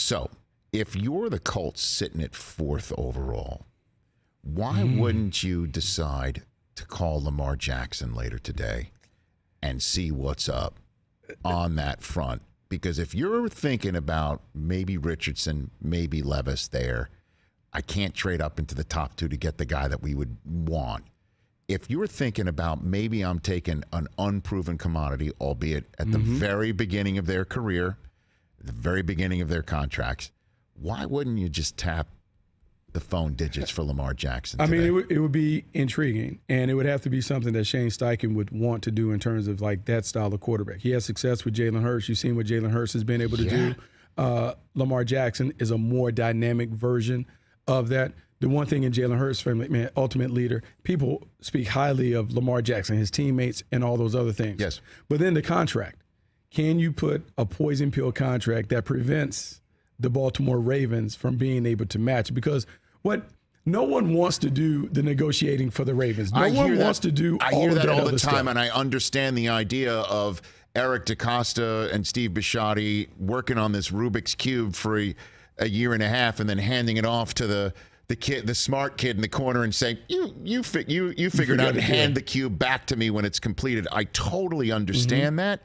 So, if you're the Colts sitting at 4th overall, why wouldn't you decide to call Lamar Jackson later today and see what's up on that front? Because if you're thinking about maybe Richardson, maybe Levis there, I can't trade up into the top 2 to get the guy that we would want. If you're thinking about maybe I'm taking an unproven commodity, albeit at the very beginning of their career, the very beginning of their contracts, why wouldn't you just tap the phone digits for Lamar Jackson today? I mean, it would be intriguing, and it would have to be something that Shane Steichen would want to do in terms of like that style of quarterback. He has success with Jalen Hurts. You've seen what Jalen Hurts has been able to do. Lamar Jackson is a more dynamic version of that. The one thing in Jalen Hurts' family, man, ultimate leader, people speak highly of Lamar Jackson, his teammates, and all those other things. Yes. But then the contract. Can you put a poison pill contract that prevents the Baltimore Ravens from being able to match? Because no one wants to do the negotiating for the Ravens. No one wants to do all of that. I hear that all the time, stuff. and I understand the idea of Eric DeCosta and Steve Bisciotti working on this Rubik's Cube for a year and a half and then handing it off to the kid, the smart kid in the corner, and saying, you figured out and hand the cube back to me when it's completed. I totally understand that,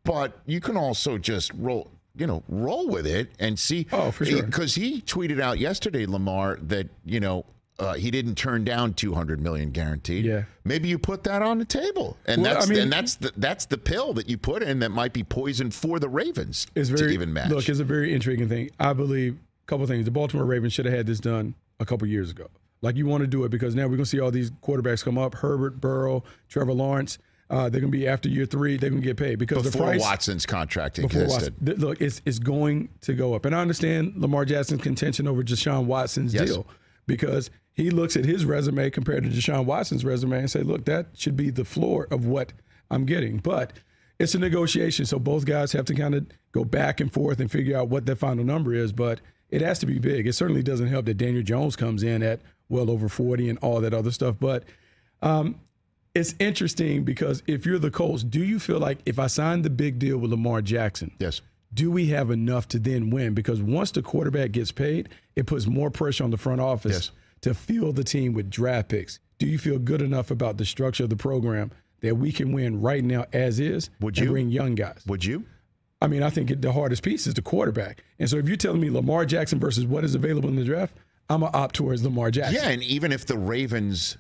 but you can also just roll with it and see. Oh, for sure. Because he tweeted out yesterday, Lamar, that he didn't turn down $200 million guaranteed. Yeah. Maybe you put that on the table, and that's the pill that you put in that might be poison for the Ravens to even match. Look, it's a very intriguing thing. I believe a couple of things. The Baltimore Ravens should have had this done a couple years ago. Like, you want to do it because now we're going to see all these quarterbacks come up: Herbert, Burrow, Trevor Lawrence. They're going to be, after year 3, they're going to get paid because before the price, Watson's contract existed. Look, it's going to go up. And I understand Lamar Jackson's contention over Deshaun Watson's deal, because he looks at his resume compared to Deshaun Watson's resume and say, look, that should be the floor of what I'm getting. But it's a negotiation, so both guys have to kind of go back and forth and figure out what their final number is. But it has to be big. It certainly doesn't help that Daniel Jones comes in at well over 40 and all that other stuff. But it's interesting because if you're the Colts, do you feel like if I sign the big deal with Lamar Jackson, yes, do we have enough to then win? Because once the quarterback gets paid, it puts more pressure on the front office to fill the team with draft picks. Do you feel good enough about the structure of the program that we can win right now as is and bring young guys? Would you? I mean, I think the hardest piece is the quarterback. And so if you're telling me Lamar Jackson versus what is available in the draft, I'm going to opt towards Lamar Jackson. Yeah, and even if the Ravens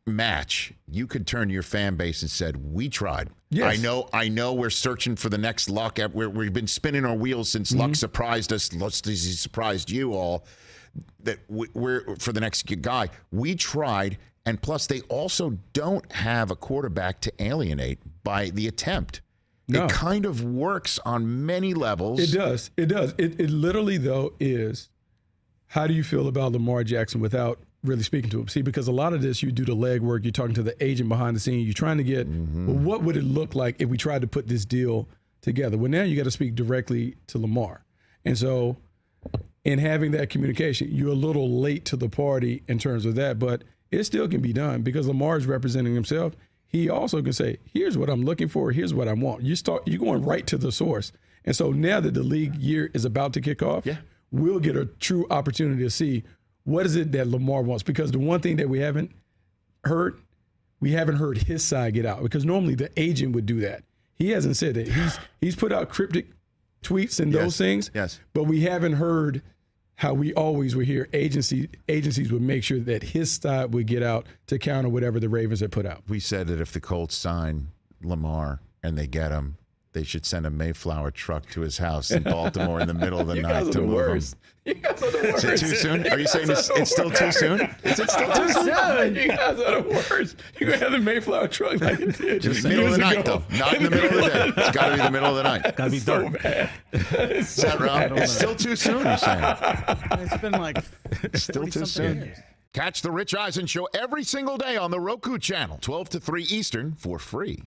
match, you could turn to your fan base and said, we tried. Yes. I know we're searching for the next Luck. We've been spinning our wheels since Luck surprised us. He surprised you all. That we're for the next guy. We tried, and plus they also don't have a quarterback to alienate by the attempt. No. It kind of works on many levels. It does. It literally, though, is how do you feel about Lamar Jackson without really speaking to him? See, because a lot of this, you do the legwork, you're talking to the agent behind the scene, you're trying to get, well, what would it look like if we tried to put this deal together? Well, now you got to speak directly to Lamar. And so in having that communication, you're a little late to the party in terms of that, but it still can be done because Lamar is representing himself. He also can say, here's what I'm looking for, here's what I want. You're going right to the source. And so now that the league year is about to kick off, we'll get a true opportunity to see what is it that Lamar wants. Because the one thing that we haven't heard his side get out. Because normally the agent would do that. He hasn't said that. He's put out cryptic tweets and those things. Yes. But we haven't heard how we always would hear agencies would make sure that his side would get out to counter whatever the Ravens had put out. We said that if the Colts sign Lamar and they get him, they should send a Mayflower truck to his house in Baltimore in the middle of the night to move him. You guys are the worst. Is it too soon? Are you saying it's still too soon? Is it still too soon? You guys are the worst. You're going to have the Mayflower truck like it did. Just middle of the night, though. Not in the middle of the day. It's got to be the middle of the night. Got to be dark. Is that right? It's still too soon, you're saying? It's been like still too soon. Years. Catch the Rich Eisen Show every single day on the Roku channel, 12 to 3 Eastern, for free.